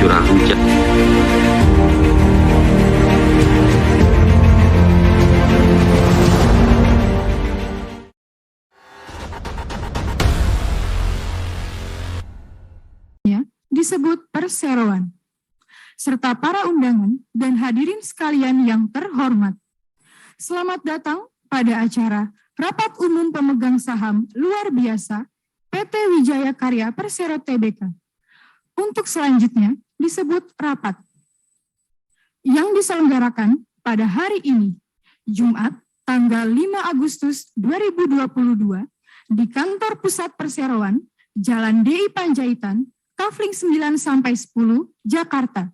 curah hujan. Disebut perseroan, serta para undangan dan hadirin sekalian yang terhormat. Selamat datang pada acara Rapat Umum Pemegang Saham Luar Biasa PT Wijaya Karya Persero Tbk. Untuk selanjutnya disebut rapat, yang diselenggarakan pada hari ini, Jumat, tanggal 5 Agustus 2022, di Kantor Pusat Perseroan, Jalan DI Panjaitan, Kafling 9-10, Jakarta.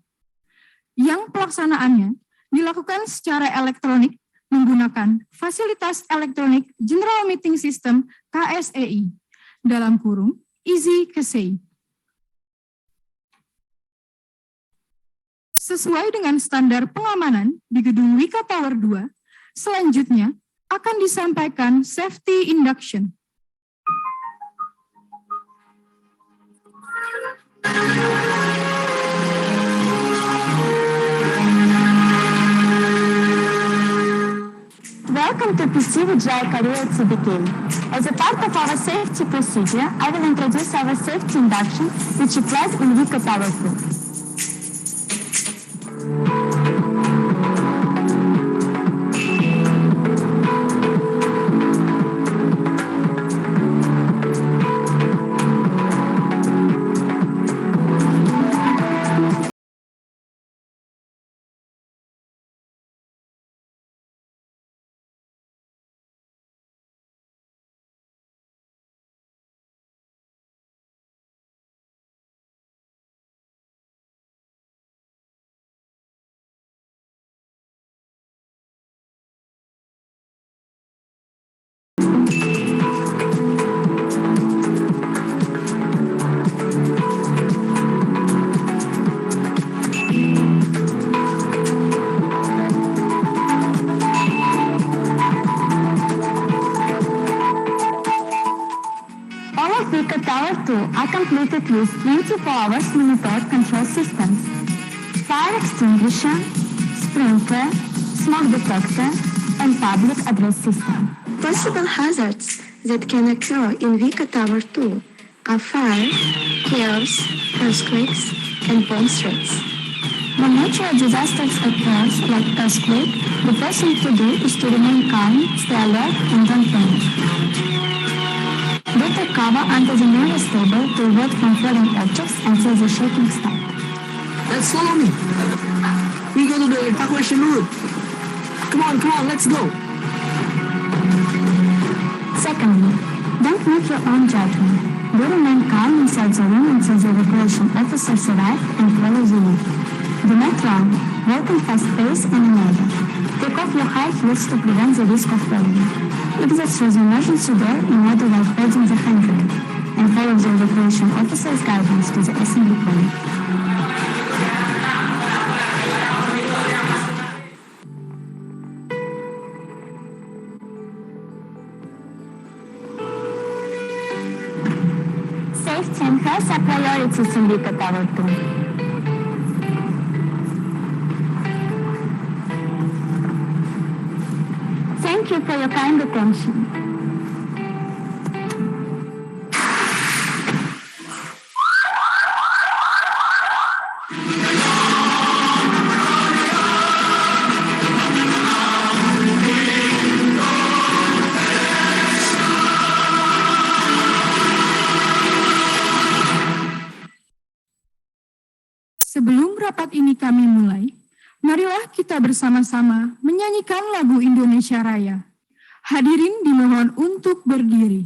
Yang pelaksanaannya dilakukan secara elektronik menggunakan fasilitas elektronik General Meeting System KSEI, dalam kurung Easy KSEI. Sesuai dengan standar pengamanan di Gedung Wika Tower 2, selanjutnya akan disampaikan safety induction. Welcome to PC Wijaya Karya Tbk. As a part of our safety procedure, I will introduce our safety induction, which applies in Wika Tower 2. Wika Tower 2 are completed with 24 hours monitor control systems, fire extinguisher, sprinkler, smoke detector, and public address system. Possible hazards that can occur in Wika Tower 2 are fire, chaos, earthquakes, and bomb threats. When natural disasters occur, like earthquake, the first thing to do is to remain calm, stay alert, and don't panic. Better cover under the nearest table to avoid from falling objects until the shaking stops. Let's follow me. We go to the evacuation route. Come on, let's go. Secondly, don't make your own judgment. Do remain calm inside the room until the evacuation officers arrive and follow the lead. Do not run. Walk in fast pace and in order. Take off your high heels to prevent the risk of falling. Exit through the emergency door in order while holding the handrail, and follow the evacuation officer's guidance to the assembly point. Safety and health are priorities in Wika Tower 2. Thank you for your kind attention. Sebelum rapat ini kami mulai, marilah kita bersama-sama menyanyikan lagu Indonesia Raya. Hadirin dimohon untuk berdiri.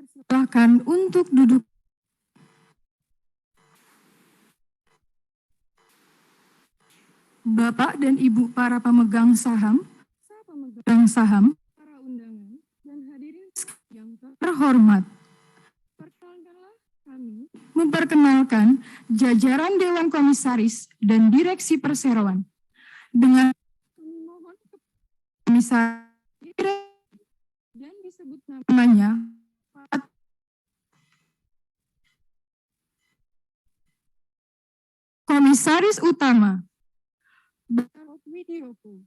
Silakan untuk duduk. Bapak dan Ibu para pemegang saham, para undangan, dan hadirin yang terhormat. Perkenalkanlah kami memperkenalkan jajaran Dewan Komisaris dan Direksi Perseroan. Dengan mohon komisaris dan disebut namanya Komisaris Utama Bapak Widyoko.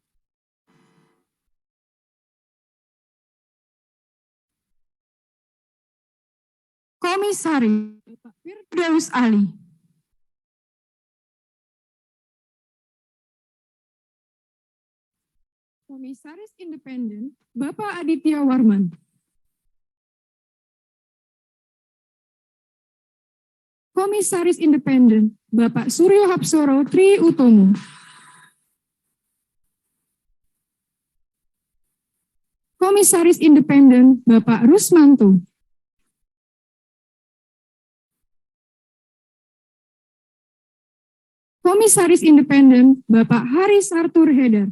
Komisaris Bapak Firdaus Ali. Komisaris Independen Bapak Aditya Warman. Komisaris Independen Bapak Suryo Hapsoro Tri Utomo. Komisaris Independen Bapak Rusmanto. Komisaris Independen Bapak Haris Arthur Heder.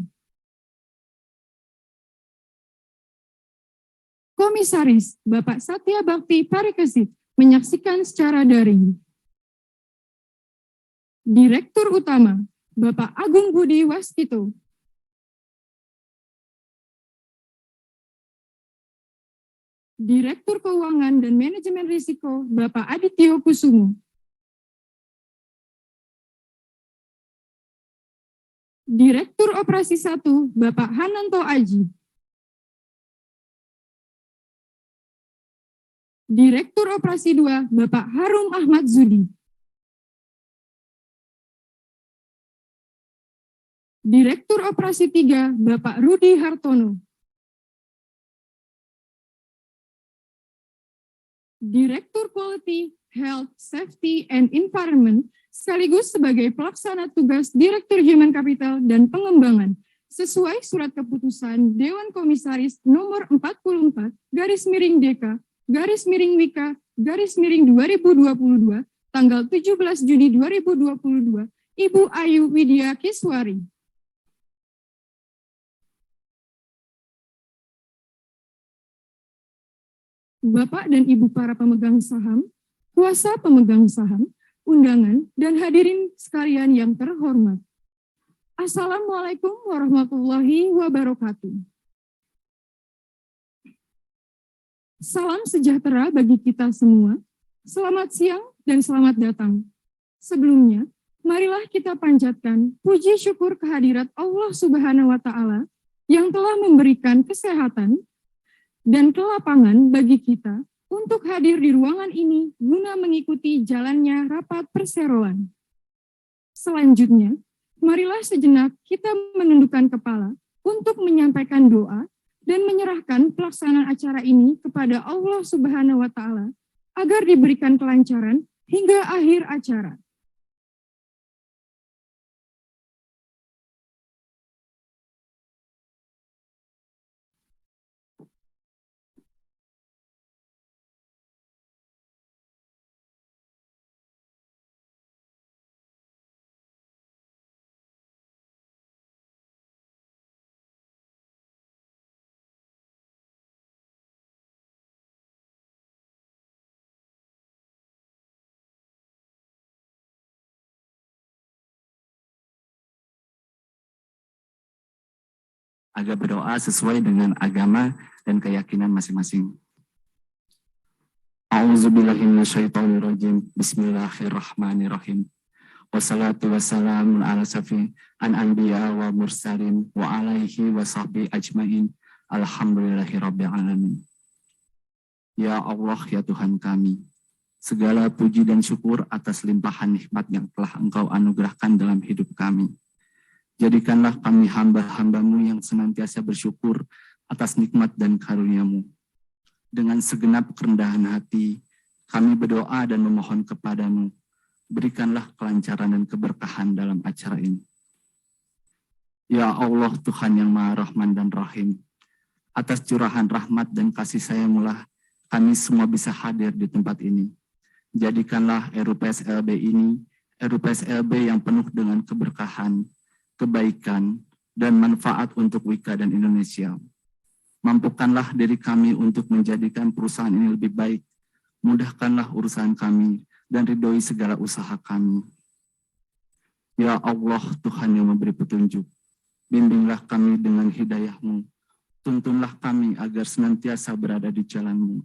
Komisaris Bapak Satya Bakti Parikesit menyaksikan secara daring. Direktur Utama Bapak Agung Budi Waskito. Direktur Keuangan dan Manajemen Risiko Bapak Adityo Kusumo. Direktur Operasi 1 Bapak Hananto Aji. Direktur Operasi 2 Bapak Harum Ahmad Zudi. Direktur Operasi 3 Bapak Rudi Hartono. Direktur Quality, Health, Safety, and Environment, sekaligus sebagai pelaksana tugas Direktur Human Capital dan Pengembangan, sesuai surat keputusan Dewan Komisaris nomor 44-DK-WIK-2022, tanggal 17 Juni 2022, Ibu Ayu Widya Kiswari. Bapak dan Ibu para pemegang saham, kuasa pemegang saham, undangan, dan hadirin sekalian yang terhormat. Assalamualaikum warahmatullahi wabarakatuh. Salam sejahtera bagi kita semua. Selamat siang dan selamat datang. Sebelumnya, marilah kita panjatkan puji syukur kehadirat Allah Subhanahu wa Ta'ala yang telah memberikan kesehatan dan kelapangan bagi kita untuk hadir di ruangan ini guna mengikuti jalannya rapat perseroan. Selanjutnya, marilah sejenak kita menundukkan kepala untuk menyampaikan doa dan menyerahkan pelaksanaan acara ini kepada Allah Subhanahu wa Ta'ala agar diberikan kelancaran hingga akhir acara. Agar berdoa sesuai dengan agama dan keyakinan masing-masing. A'udzubillahiminasyaitonirrajim. Bismillahirrahmanirrahim. Wassalatu wassalamu ala safi an anbiya wa mursalin wa alaihi wa sahbihi ajmain. Alhamdulillahirabbil alamin. Ya Allah, ya Tuhan kami, segala puji dan syukur atas limpahan nikmat yang telah Engkau anugerahkan dalam hidup kami. Jadikanlah kami hamba-hamba-Mu yang senantiasa bersyukur atas nikmat dan karunia-Mu. Dengan segenap kerendahan hati, kami berdoa dan memohon kepada-Mu, berikanlah kelancaran dan keberkahan dalam acara ini. Ya Allah, Tuhan yang Maha Rahman dan Rahim, atas curahan rahmat dan kasih sayang-Mu lah kami semua bisa hadir di tempat ini. Jadikanlah RUPSLB ini RUPSLB yang penuh dengan keberkahan, kebaikan, dan manfaat untuk Wika dan Indonesia. Mampukanlah diri kami untuk menjadikan perusahaan ini lebih baik. Mudahkanlah urusan kami dan ridhoi segala usaha kami. Ya Allah, Tuhan yang memberi petunjuk, bimbinglah kami dengan hidayah-Mu. Tuntunlah kami agar senantiasa berada di jalan-Mu.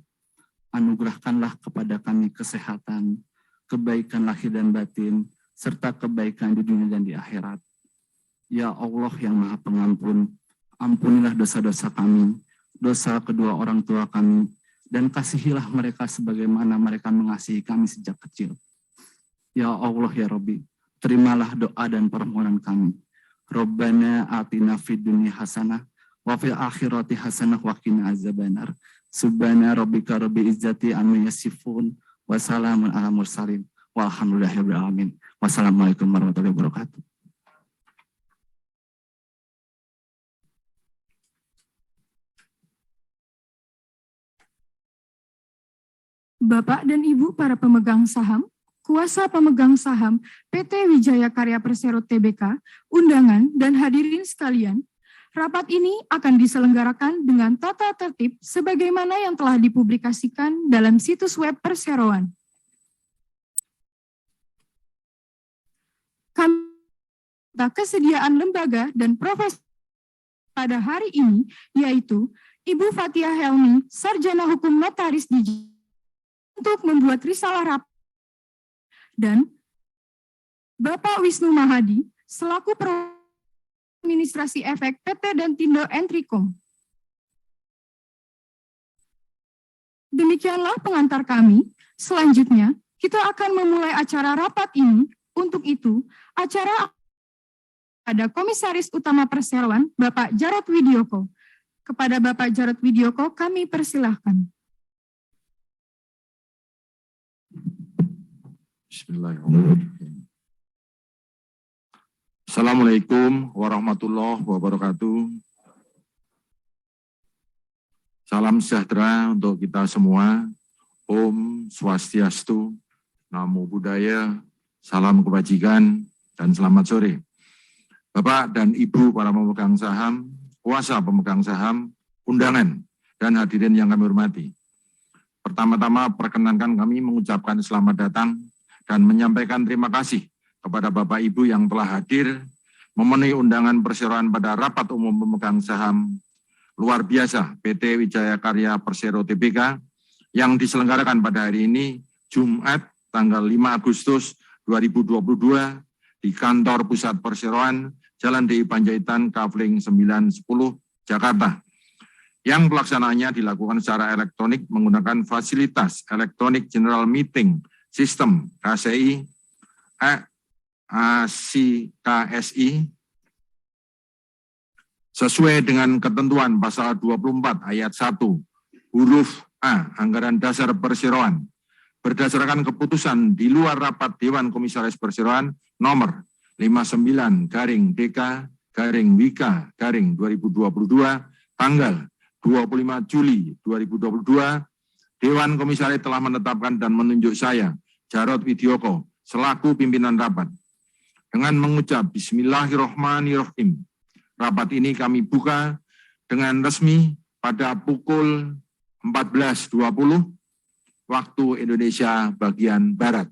Anugerahkanlah kepada kami kesehatan, kebaikan lahir dan batin, serta kebaikan di dunia dan di akhirat. Ya Allah yang Maha Pengampun, ampunilah dosa-dosa kami, dosa kedua orang tua kami, dan kasihilah mereka sebagaimana mereka mengasihi kami sejak kecil. Ya Allah ya Rabbi, terimalah doa dan permohonan kami. Rabbana atina fid dunya hasanah, wa fil akhirati hasanah wa qina azabannar. Subhana rabbika rabbil izzati amma yasifun, wa salamun ala mursalin, walhamdulillahirabbil alamin. Wassalamualaikum warahmatullahi wabarakatuh. Bapak dan Ibu para pemegang saham, kuasa pemegang saham PT Wijaya Karya Persero Tbk, undangan dan hadirin sekalian, rapat ini akan diselenggarakan dengan tata tertib sebagaimana yang telah dipublikasikan dalam situs web Perseroan. Kami kesediaan lembaga dan profesi pada hari ini, yaitu Ibu Fathia Helmi, Sarjana Hukum Notaris Digi, untuk membuat risalah rapat, dan Bapak Wisnu Mahadi, selaku Administrasi Efek PT dan Tindo Entricom. Demikianlah pengantar kami. Selanjutnya, kita akan memulai acara rapat ini. Untuk itu, acara ada Komisaris Utama Perseroan, Bapak Jarod Widyoko. Kepada Bapak Jarod Widyoko, kami persilahkan. Bismillahirrahmanirrahim. Assalamualaikum warahmatullahi wabarakatuh. Salam sejahtera untuk kita semua. Om Swastiastu, Namo Buddhaya, salam kebajikan, dan selamat sore. Bapak dan Ibu para pemegang saham, kuasa pemegang saham, undangan, dan hadirin yang kami hormati. Pertama-tama perkenankan kami mengucapkan selamat datang dan menyampaikan terima kasih kepada Bapak Ibu yang telah hadir memenuhi undangan perseroan pada rapat umum pemegang saham luar biasa PT Wijaya Karya Persero Tbk yang diselenggarakan pada hari ini Jumat tanggal 5 Agustus 2022 di kantor pusat Perseroan Jalan DI Panjaitan Kavling 910 Jakarta. Yang pelaksanaannya dilakukan secara elektronik menggunakan fasilitas Electronic General Meeting System KCI ACKSI sesuai dengan ketentuan pasal 24 ayat 1 huruf A Anggaran Dasar Perseroan berdasarkan keputusan di luar rapat Dewan Komisaris Perseroan nomor 59-DK-Wika-2022 tanggal 25 Juli 2022, Dewan Komisaris telah menetapkan dan menunjuk saya, Jarod Widyoko, selaku pimpinan rapat. Dengan mengucap Bismillahirrahmanirrahim, rapat ini kami buka dengan resmi pada pukul 14.20 waktu Indonesia bagian Barat.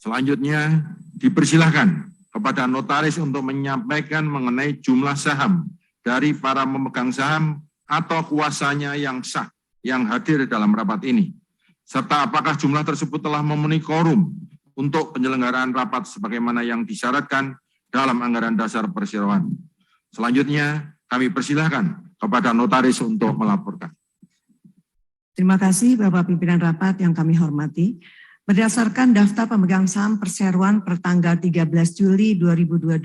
Selanjutnya dipersilahkan kepada notaris untuk menyampaikan mengenai jumlah saham dari para pemegang saham atau kuasanya yang sah yang hadir dalam rapat ini, serta apakah jumlah tersebut telah memenuhi quorum untuk penyelenggaraan rapat sebagaimana yang disyaratkan dalam Anggaran Dasar Perseroan. Selanjutnya kami persilahkan kepada notaris untuk melaporkan. Terima kasih Bapak Pimpinan Rapat yang kami hormati. Berdasarkan daftar pemegang saham Perseroan per tanggal 13 Juli 2022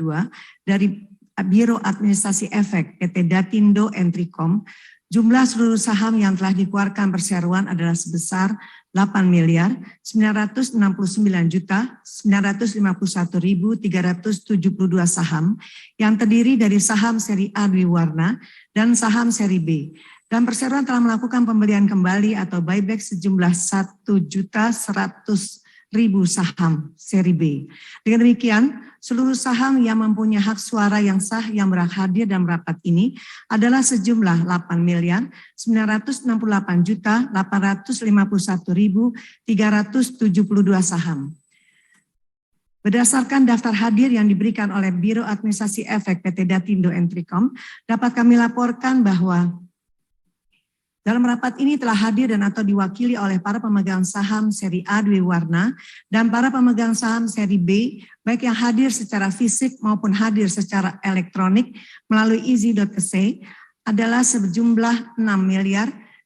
dari Biro Administrasi Efek PT Datindo Entricom, jumlah seluruh saham yang telah dikeluarkan Perseroan adalah sebesar 8.969.951.372 saham yang terdiri dari saham seri A Dwiwarna dan saham seri B. Dan perseroan telah melakukan pembelian kembali atau buyback sejumlah 1.100.000 saham seri B. Dengan demikian, seluruh saham yang mempunyai hak suara yang sah yang hadir dalam rapat ini adalah sejumlah 8.968.851.372 saham. Berdasarkan daftar hadir yang diberikan oleh Biro Administrasi Efek PT Datindo Entricom, dapat kami laporkan bahwa dalam rapat ini telah hadir dan atau diwakili oleh para pemegang saham seri A Dwiwarna dan para pemegang saham seri B, baik yang hadir secara fisik maupun hadir secara elektronik melalui easy.kc adalah sejumlah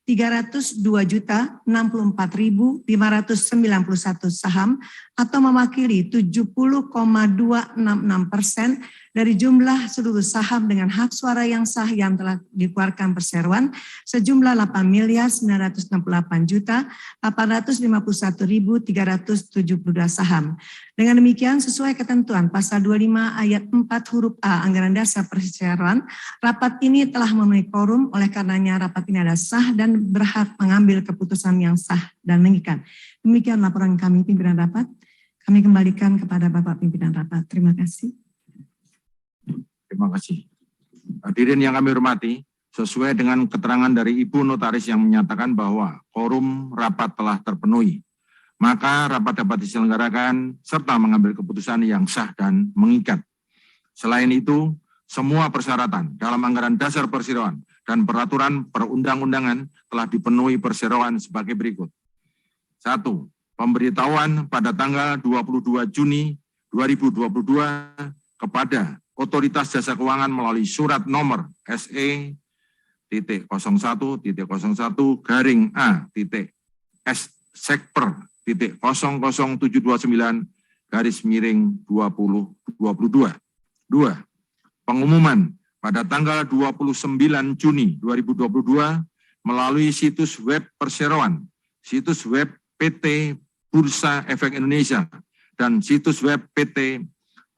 6.302.064.591 saham atau mewakili 70,266% dari jumlah seluruh saham dengan hak suara yang sah yang telah dikeluarkan perseroan sejumlah 8.968.851.372 saham. Dengan demikian sesuai ketentuan pasal 25 ayat 4 huruf A Anggaran Dasar Perseroan, rapat ini telah memenuhi quorum, oleh karenanya rapat ini adalah sah dan berhak mengambil keputusan yang sah dan mengikat. Demikian laporan kami pimpinan rapat. Kami kembalikan kepada Bapak pimpinan rapat. Terima kasih. Terima kasih. Hadirin yang kami hormati, sesuai dengan keterangan dari Ibu Notaris yang menyatakan bahwa quorum rapat telah terpenuhi, maka rapat dapat diselenggarakan serta mengambil keputusan yang sah dan mengikat. Selain itu, semua persyaratan dalam Anggaran Dasar Perseroan dan peraturan perundang-undangan telah dipenuhi perseroan sebagai berikut. 1. Pemberitahuan pada tanggal 22 Juni 2022 kepada Otoritas Jasa Keuangan melalui surat nomor SE.01.00729/2022. 2. Pengumuman pada tanggal 29 Juni 2022 melalui situs web Perseroan, situs web PT Bursa Efek Indonesia, dan situs web PT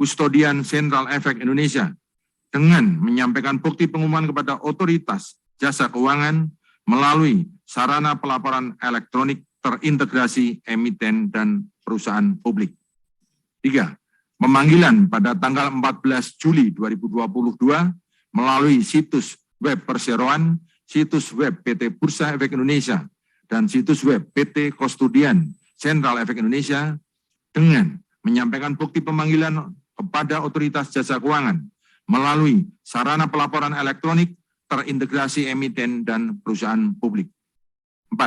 Kustodian Sentral Efek Indonesia dengan menyampaikan bukti pengumuman kepada Otoritas Jasa Keuangan melalui sarana pelaporan elektronik terintegrasi emiten dan perusahaan publik. 3. Pemanggilan pada tanggal 14 Juli 2022 melalui situs web Perseroan, situs web PT Bursa Efek Indonesia, dan situs web PT Kustodian Sentral Efek Indonesia dengan menyampaikan bukti pemanggilan kepada Otoritas Jasa Keuangan melalui sarana pelaporan elektronik terintegrasi emiten dan perusahaan publik. 4.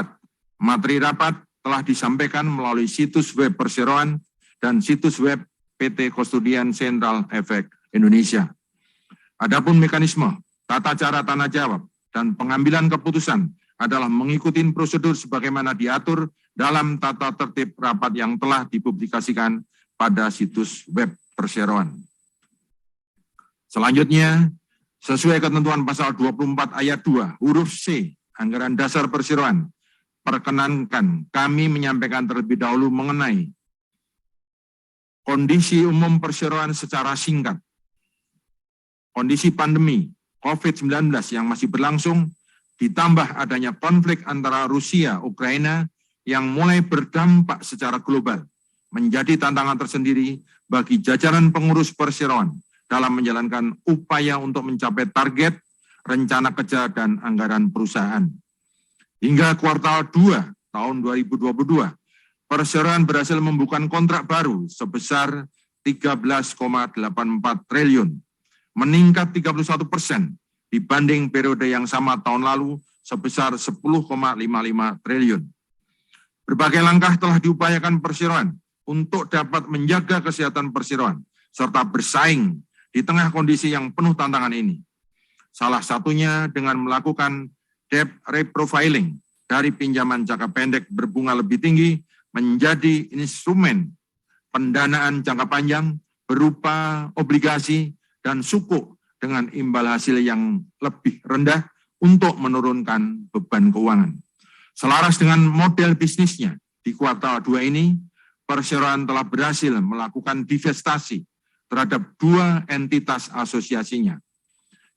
Materi rapat telah disampaikan melalui situs web Perseroan dan situs web PT Kustodian Sentral Efek Indonesia. Adapun mekanisme, tata cara tanya jawab, dan pengambilan keputusan adalah mengikuti prosedur sebagaimana diatur dalam tata tertib rapat yang telah dipublikasikan pada situs web Perseroan. Selanjutnya, sesuai ketentuan pasal 24 ayat 2 huruf C Anggaran Dasar Perseroan, perkenankan kami menyampaikan terlebih dahulu mengenai kondisi umum perseroan secara singkat. Kondisi pandemi COVID-19 yang masih berlangsung, ditambah adanya konflik antara Rusia, Ukraina yang mulai berdampak secara global, menjadi tantangan tersendiri bagi jajaran pengurus perseroan dalam menjalankan upaya untuk mencapai target, rencana kerja, dan anggaran perusahaan. Hingga kuartal 2 tahun 2022, perseroan berhasil membuka kontrak baru sebesar 13,84 triliun, meningkat 31% dibanding periode yang sama tahun lalu sebesar 10,55 triliun. Berbagai langkah telah diupayakan perseroan untuk dapat menjaga kesehatan perseroan serta bersaing di tengah kondisi yang penuh tantangan ini. Salah satunya dengan melakukan debt reprofiling dari pinjaman jangka pendek berbunga lebih tinggi menjadi instrumen pendanaan jangka panjang berupa obligasi dan sukuk dengan imbal hasil yang lebih rendah untuk menurunkan beban keuangan. Selaras dengan model bisnisnya, di kuartal 2 ini, perseroan telah berhasil melakukan divestasi terhadap 2 entitas asosiasinya,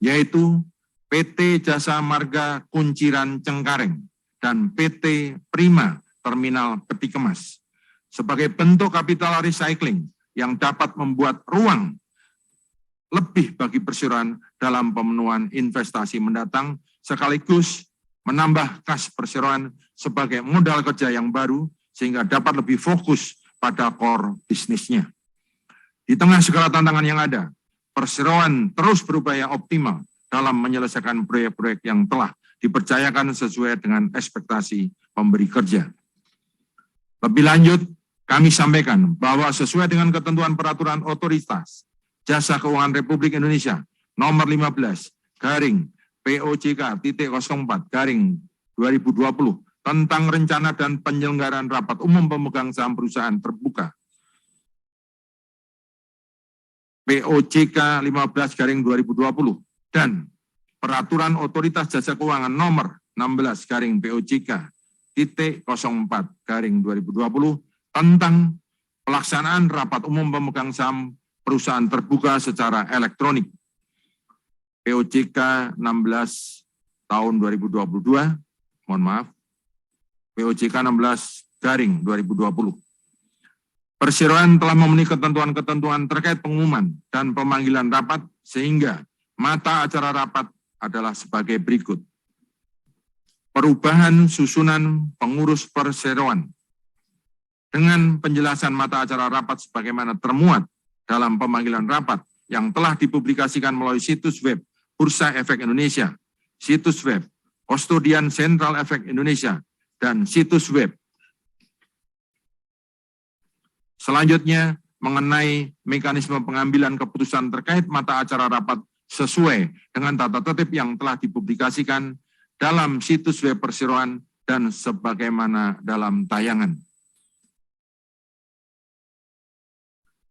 yaitu PT Jasa Marga Kunciran Cengkareng dan PT Prima Terminal Peti Kemas, sebagai bentuk capital recycling yang dapat membuat ruang lebih bagi perseroan dalam pemenuhan investasi mendatang, sekaligus menambah kas perseroan sebagai modal kerja yang baru sehingga dapat lebih fokus pada core bisnisnya. Di tengah segala tantangan yang ada, perseroan terus berupaya optimal dalam menyelesaikan proyek-proyek yang telah dipercayakan sesuai dengan ekspektasi pemberi kerja. Lebih lanjut, kami sampaikan bahwa sesuai dengan ketentuan peraturan otoritas Jasa Keuangan Republik Indonesia nomor 15/POJK.04/2020 tentang rencana dan penyelenggaraan rapat umum pemegang saham perusahaan terbuka POJK 15/2020 dan peraturan otoritas jasa keuangan nomor 16/POJK.04/2020 tentang pelaksanaan rapat umum pemegang saham perusahaan terbuka secara elektronik POJK 16 tahun 2022, mohon maaf, POJK 16/2020. Perseroan telah memenuhi ketentuan-ketentuan terkait pengumuman dan pemanggilan rapat sehingga mata acara rapat adalah sebagai berikut. Perubahan susunan pengurus perseroan dengan penjelasan mata acara rapat sebagaimana termuat dalam pemanggilan rapat yang telah dipublikasikan melalui situs web Bursa Efek Indonesia, situs web Kustodian Sentral Efek Indonesia, dan situs web. Selanjutnya, mengenai mekanisme pengambilan keputusan terkait mata acara rapat sesuai dengan tata tertib yang telah dipublikasikan dalam situs web perseroan dan sebagaimana dalam tayangan.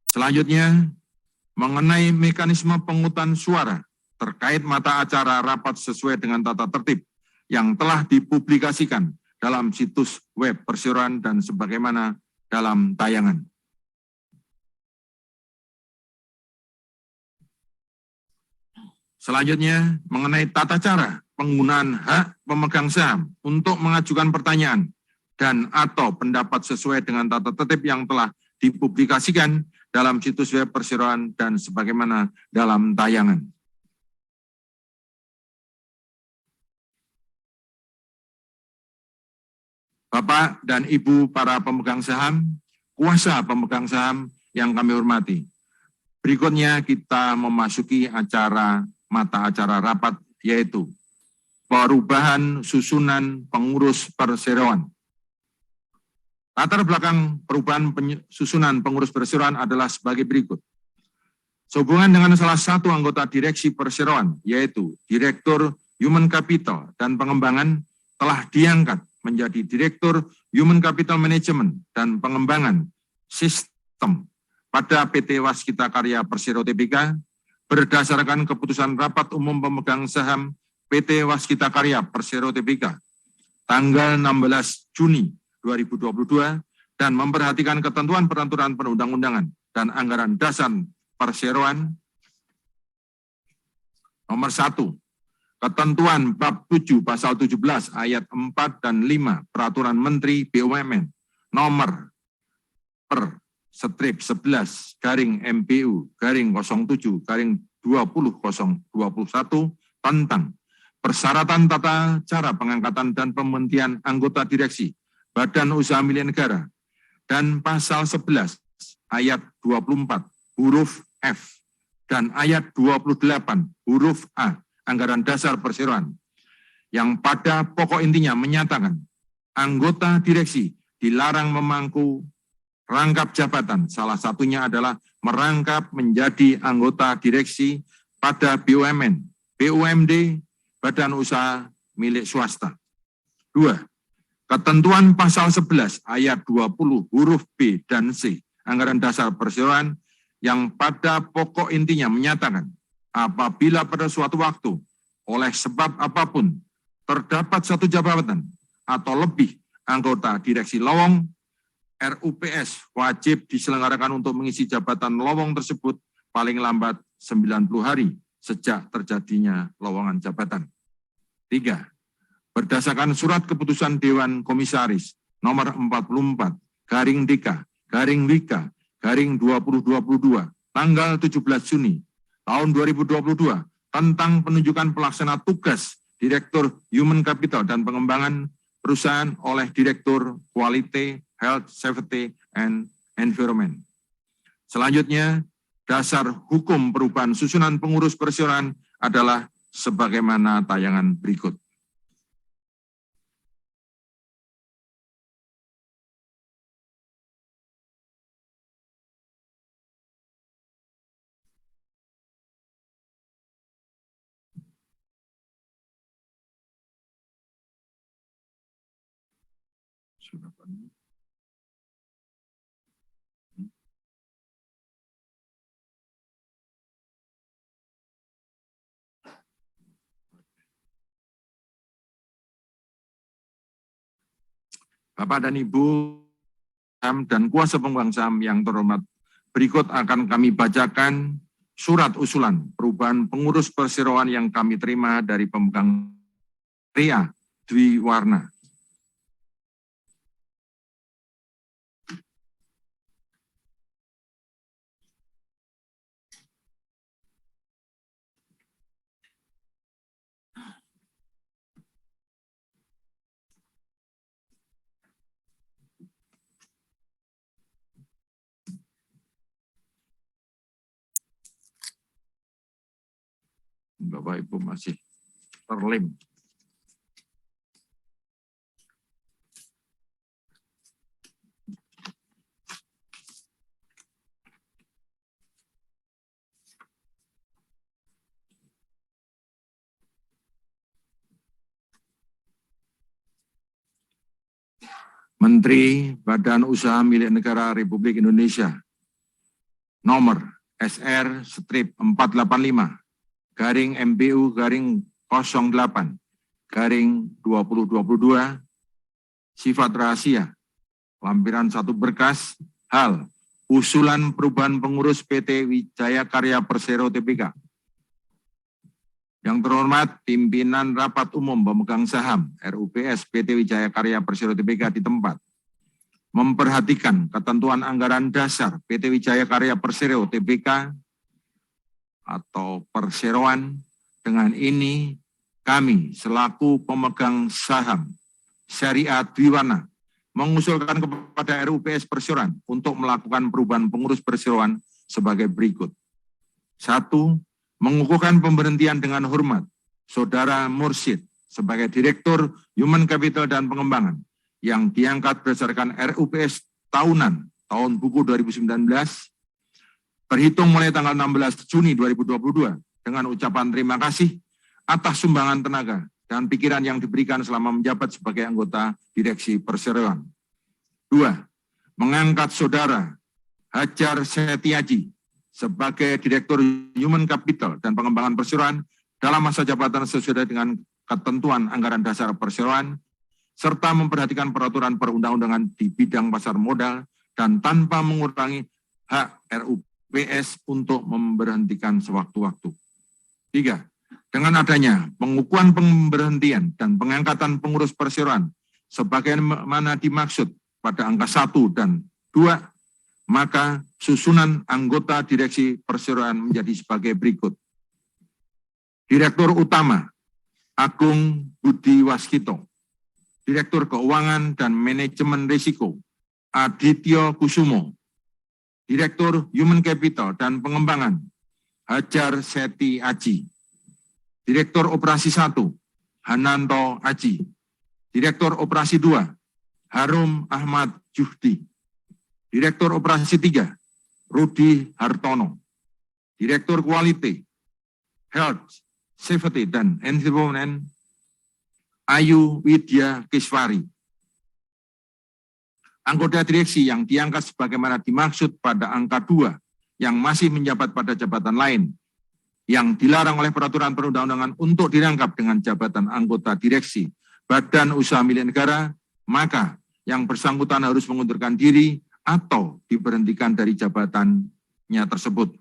Selanjutnya, mengenai mekanisme penghutang suara terkait mata acara rapat sesuai dengan tata tertib yang telah dipublikasikan dalam situs web perseroan dan sebagaimana dalam tayangan. Selanjutnya, mengenai tata cara penggunaan hak pemegang saham untuk mengajukan pertanyaan dan atau pendapat sesuai dengan tata tertib yang telah dipublikasikan dalam situs web perseroan dan sebagaimana dalam tayangan. Bapak dan Ibu para pemegang saham, kuasa pemegang saham yang kami hormati. Berikutnya kita memasuki mata acara rapat, yaitu perubahan susunan pengurus perseroan. Latar belakang perubahan susunan pengurus perseroan adalah sebagai berikut. Sehubungan dengan salah satu anggota direksi perseroan, yaitu Direktur Human Capital dan Pengembangan, telah diangkat menjadi Direktur Human Capital Management dan Pengembangan Sistem pada PT Waskita Karya Persero Tbk berdasarkan keputusan Rapat Umum Pemegang Saham PT Waskita Karya Persero Tbk tanggal 16 Juni 2022 dan memperhatikan ketentuan peraturan perundang-undangan dan anggaran dasar perseroan. Nomor 1, ketentuan bab 7 pasal 17 ayat 4 dan 5 peraturan Menteri BUMN nomor /MPU/07/20/21 tentang persyaratan tata cara pengangkatan dan pemberhentian anggota direksi Badan Usaha Milik Negara, dan pasal 11 ayat 24 huruf F dan ayat 28 huruf A anggaran dasar perseroan yang pada pokok intinya menyatakan anggota direksi dilarang memangku rangkap jabatan, salah satunya adalah merangkap menjadi anggota direksi pada BUMN, BUMD, Badan Usaha Milik Swasta. 2. Ketentuan pasal 11 ayat 20 huruf B dan C anggaran dasar perseroan yang pada pokok intinya menyatakan apabila pada suatu waktu oleh sebab apapun terdapat satu jabatan atau lebih anggota direksi lowong RUPS wajib diselenggarakan untuk mengisi jabatan lowong tersebut paling lambat 90 hari sejak terjadinya lowongan jabatan. 3. Berdasarkan surat keputusan Dewan Komisaris nomor 44/DK/WIK/2022 tanggal 17 Juni tahun 2022 tentang penunjukan pelaksana tugas Direktur Human Capital dan Pengembangan Perusahaan oleh Direktur Quality, Health, Safety, and Environment. Selanjutnya, dasar hukum perubahan susunan pengurus perseroan adalah sebagaimana tayangan berikut. Bapak dan Ibu dan kuasa pemegang saham yang terhormat, berikut akan kami bacakan surat usulan perubahan pengurus perseroan yang kami terima dari pemegang Ria Dwi Warna. Bapak Ibu masih terlem. Menteri Badan Usaha Milik Negara Republik Indonesia nomor SR/485/MBU/08/2022 sifat rahasia lampiran 1 berkas hal usulan perubahan pengurus PT Wijaya Karya Persero Tbk. Yang terhormat pimpinan rapat umum pemegang saham RUPS PT Wijaya Karya Persero Tbk di tempat memperhatikan ketentuan anggaran dasar PT Wijaya Karya Persero Tbk atau perseroan. Dengan ini kami selaku pemegang saham Syariah Dwi Warna mengusulkan kepada RUPS Perseroan untuk melakukan perubahan pengurus perseroan sebagai berikut. 1. Mengukuhkan pemberhentian dengan hormat Saudara Mursyid sebagai Direktur Human Capital dan Pengembangan yang diangkat berdasarkan RUPS tahunan tahun buku 2019 terhitung mulai tanggal 16 Juni 2022 dengan ucapan terima kasih atas sumbangan tenaga dan pikiran yang diberikan selama menjabat sebagai anggota direksi perseroan. 2. Mengangkat Saudara Hajar Setiaji sebagai Direktur Human Capital dan Pengembangan Perseroan dalam masa jabatan sesuai dengan ketentuan anggaran dasar perseroan, serta memperhatikan peraturan perundang-undangan di bidang pasar modal dan tanpa mengurangi hak RUPS untuk memberhentikan sewaktu-waktu. 3. Dengan adanya pengukuhan pemberhentian dan pengangkatan pengurus perseroan sebagaimana dimaksud pada angka 1 dan 2, maka susunan anggota direksi perseroan menjadi sebagai berikut. Direktur Utama Agung Budi Waskito, Direktur Keuangan dan Manajemen Risiko Adityo Kusumo, Direktur Human Capital dan Pengembangan Hajar Seti Aji, Direktur Operasi 1 Hananto Aji, Direktur Operasi 2 Harum Ahmad Juhdi, Direktur Operasi 3 Rudi Hartono, Direktur Quality, Health, Safety, dan Environment Ayu Widya Kiswari. Anggota direksi yang diangkat sebagaimana dimaksud pada angka 2 yang masih menjabat pada jabatan lain yang dilarang oleh peraturan perundang-undangan untuk dirangkap dengan jabatan anggota direksi Badan Usaha Milik Negara, maka yang bersangkutan harus mengundurkan diri atau diberhentikan dari jabatannya tersebut.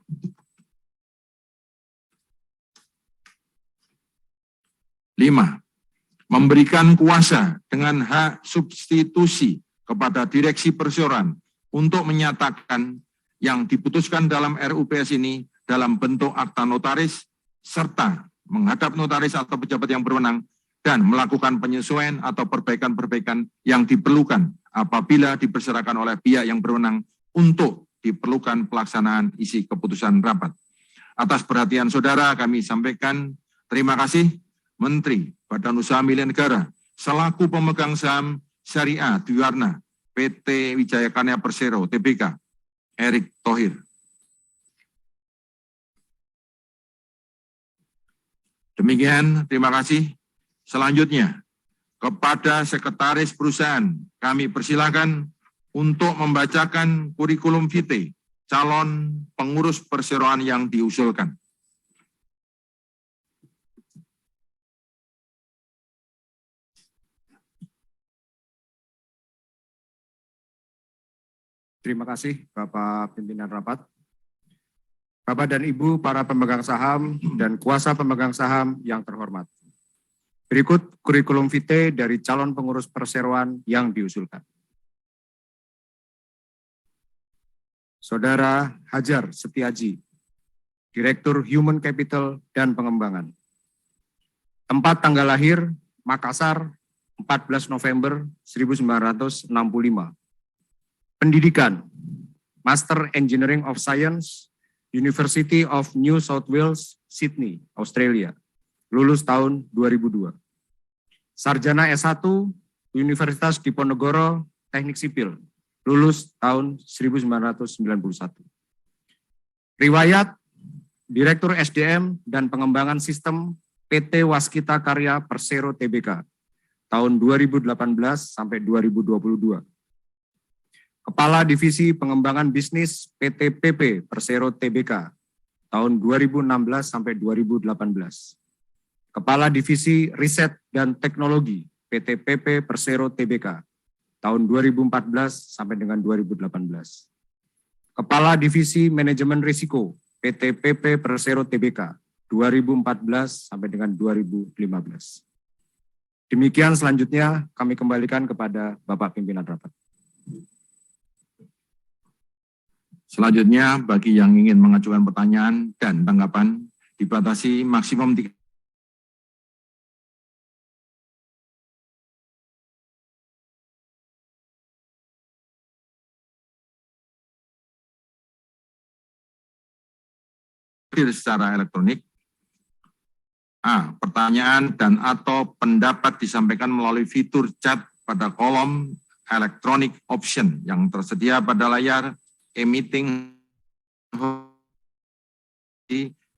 5. Memberikan kuasa dengan hak substitusi kepada direksi perseroan untuk menyatakan yang diputuskan dalam RUPS ini dalam bentuk akta notaris, serta menghadap notaris atau pejabat yang berwenang dan melakukan penyesuaian atau perbaikan-perbaikan yang diperlukan apabila diperserahkan oleh pihak yang berwenang untuk diperlukan pelaksanaan isi keputusan rapat. Atas perhatian saudara kami sampaikan terima kasih Menteri Badan Usaha Milik Negara selaku pemegang saham Syariah Dwiwarna PT Wijaya Karya Persero Tbk, Erick Thohir. Demikian, terima kasih. Selanjutnya, kepada Sekretaris Perusahaan, kami persilakan untuk membacakan kurikulum vitae calon pengurus perseroan yang diusulkan. Terima kasih Bapak Pimpinan Rapat. Bapak dan Ibu para pemegang saham dan kuasa pemegang saham yang terhormat. Berikut kurikulum vitae dari calon pengurus perseroan yang diusulkan. Saudara Hajar Setiaji, Direktur Human Capital dan Pengembangan. Tempat tanggal lahir Makassar 14 November 1965. Pendidikan, Master Engineering of Science, University of New South Wales, Sydney, Australia, lulus tahun 2002. Sarjana S1, Universitas Diponegoro, Teknik Sipil, lulus tahun 1991. Riwayat, Direktur SDM dan Pengembangan Sistem PT Waskita Karya Persero Tbk, tahun 2018 sampai 2022. Kepala Divisi Pengembangan Bisnis PT PP Persero Tbk, tahun 2016 sampai 2018. Kepala Divisi Riset dan Teknologi PT PP Persero Tbk, tahun 2014 sampai dengan 2018. Kepala Divisi Manajemen Risiko PT PP Persero Tbk, 2014 sampai dengan 2015. Demikian selanjutnya kami kembalikan kepada Bapak Pimpinan Rapat. Selanjutnya, bagi yang ingin mengajukan pertanyaan dan tanggapan, dibatasi maksimum 3 secara elektronik. A. Pertanyaan dan atau pendapat disampaikan melalui fitur chat pada kolom electronic option yang tersedia pada layar e-meeting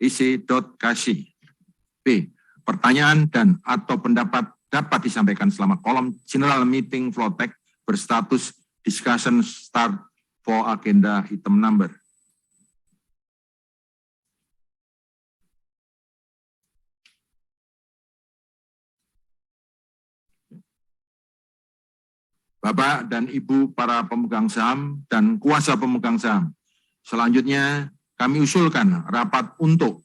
ic.kasi. B. Pertanyaan dan atau pendapat dapat disampaikan selama kolom General Meeting Flow Text berstatus discussion start for agenda item number. Bapak dan Ibu para pemegang saham dan kuasa pemegang saham. Selanjutnya kami usulkan rapat untuk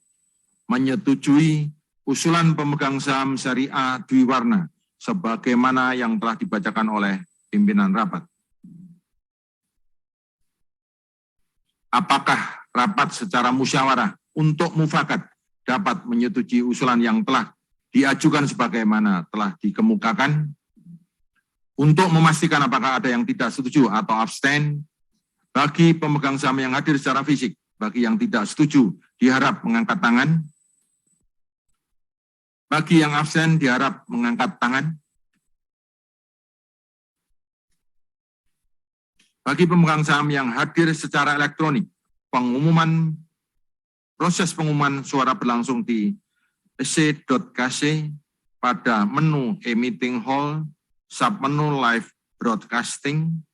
menyetujui usulan pemegang saham Syariah Dwiwarna sebagaimana yang telah dibacakan oleh pimpinan rapat. Apakah rapat secara musyawarah untuk mufakat dapat menyetujui usulan yang telah diajukan sebagaimana telah dikemukakan? Untuk memastikan apakah ada yang tidak setuju atau abstain, bagi pemegang saham yang hadir secara fisik, bagi yang tidak setuju diharap mengangkat tangan, bagi yang absen diharap mengangkat tangan, bagi pemegang saham yang hadir secara elektronik, proses pengumuman suara berlangsung di ec.kc pada menu e-meeting hall, submenu live broadcasting.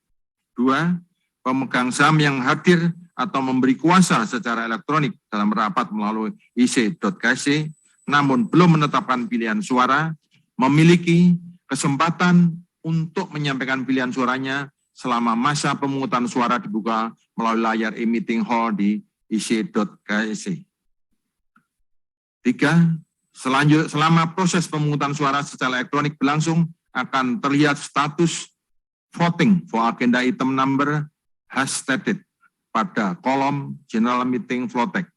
2. Pemegang saham yang hadir atau memberi kuasa secara elektronik dalam rapat melalui ic.kc namun belum menetapkan pilihan suara memiliki kesempatan untuk menyampaikan pilihan suaranya selama masa pemungutan suara dibuka melalui layar e-meeting hall di ic.ksc. 3. Selama proses pemungutan suara secara elektronik berlangsung, akan terlihat status voting for agenda item number has stated pada kolom General Meeting Flow Text.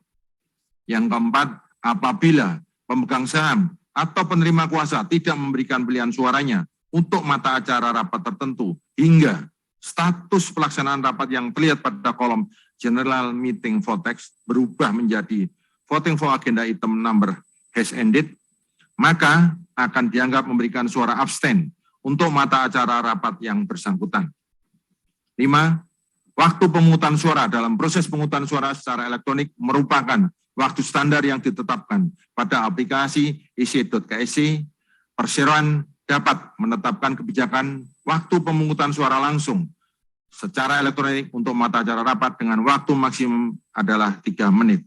Yang keempat, apabila pemegang saham atau penerima kuasa tidak memberikan pilihan suaranya untuk mata acara rapat tertentu hingga status pelaksanaan rapat yang terlihat pada kolom General Meeting Flow Text berubah menjadi voting for agenda item number has ended, maka akan dianggap memberikan suara abstain untuk mata acara rapat yang bersangkutan. 5. Waktu pemungutan suara dalam proses pemungutan suara secara elektronik merupakan waktu standar yang ditetapkan pada aplikasi ic.ksc. Perseroan dapat menetapkan kebijakan waktu pemungutan suara langsung secara elektronik untuk mata acara rapat dengan waktu maksimum adalah 3 menit.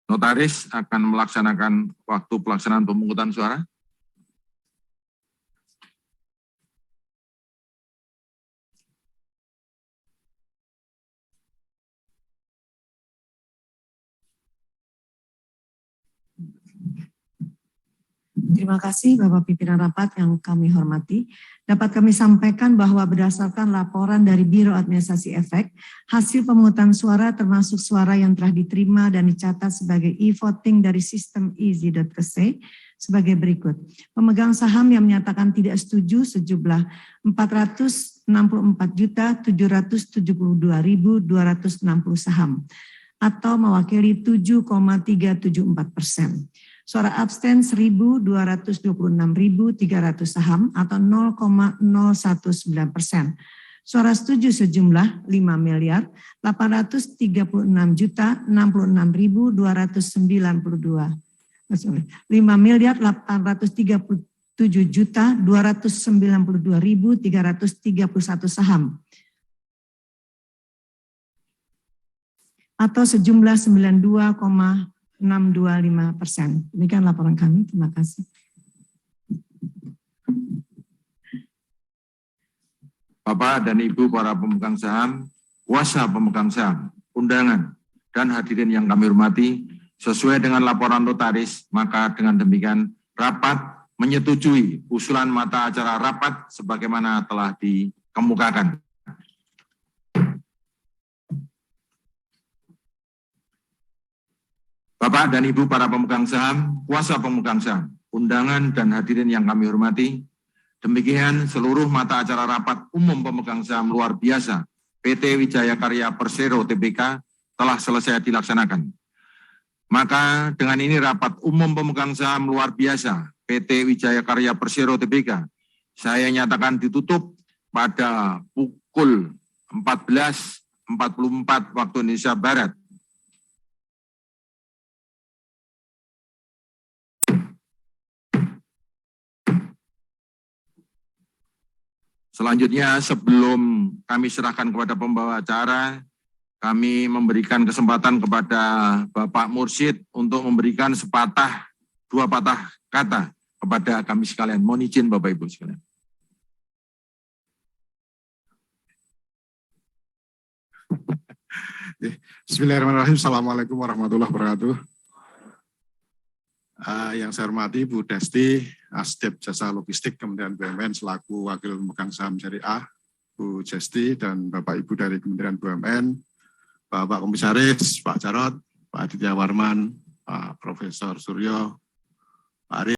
Notaris akan melaksanakan waktu pelaksanaan pemungutan suara. Terima kasih Bapak Pimpinan Rapat yang kami hormati. Dapat kami sampaikan bahwa berdasarkan laporan dari Biro Administrasi Efek, hasil pemungutan suara termasuk suara yang telah diterima dan dicatat sebagai e-voting dari sistem easy.ksc sebagai berikut. Pemegang saham yang menyatakan tidak setuju sejumlah 464.772.260 saham atau mewakili 7,374%. Suara abstain 1.226.300 saham atau 0,019%. Suara setuju sejumlah 5.836.066.292. 5.837.292.331 saham atau sejumlah 92,625%. Demikian laporan kami. Terima kasih. Bapak dan Ibu para pemegang saham, kuasa pemegang saham, undangan, dan hadirin yang kami hormati, sesuai dengan laporan notaris, maka dengan demikian rapat menyetujui usulan mata acara rapat sebagaimana telah dikemukakan. Bapak dan Ibu para pemegang saham, kuasa pemegang saham, undangan dan hadirin yang kami hormati, demikian seluruh mata acara rapat umum pemegang saham luar biasa PT Wijaya Karya Persero Tbk telah selesai dilaksanakan. Maka dengan ini rapat umum pemegang saham luar biasa PT Wijaya Karya Persero Tbk saya nyatakan ditutup pada pukul 14.44 waktu Indonesia Barat. Selanjutnya, sebelum kami serahkan kepada pembawa acara, kami memberikan kesempatan kepada Bapak Mursyid untuk memberikan dua patah kata kepada kami sekalian. Mohon izin Bapak Ibu sekalian. Bismillahirrahmanirrahim. Assalamualaikum warahmatullahi wabarakatuh. Yang saya hormati Bu Desti, Asdep Jasa Logistik Kementerian BUMN selaku Wakil Pemegang Saham Syariah, Bu Desti dan Bapak Ibu dari Kementerian BUMN, Bapak Komisaris, Pak Jarod, Pak Aditya Warman, Pak Profesor Suryo, Pak Ari.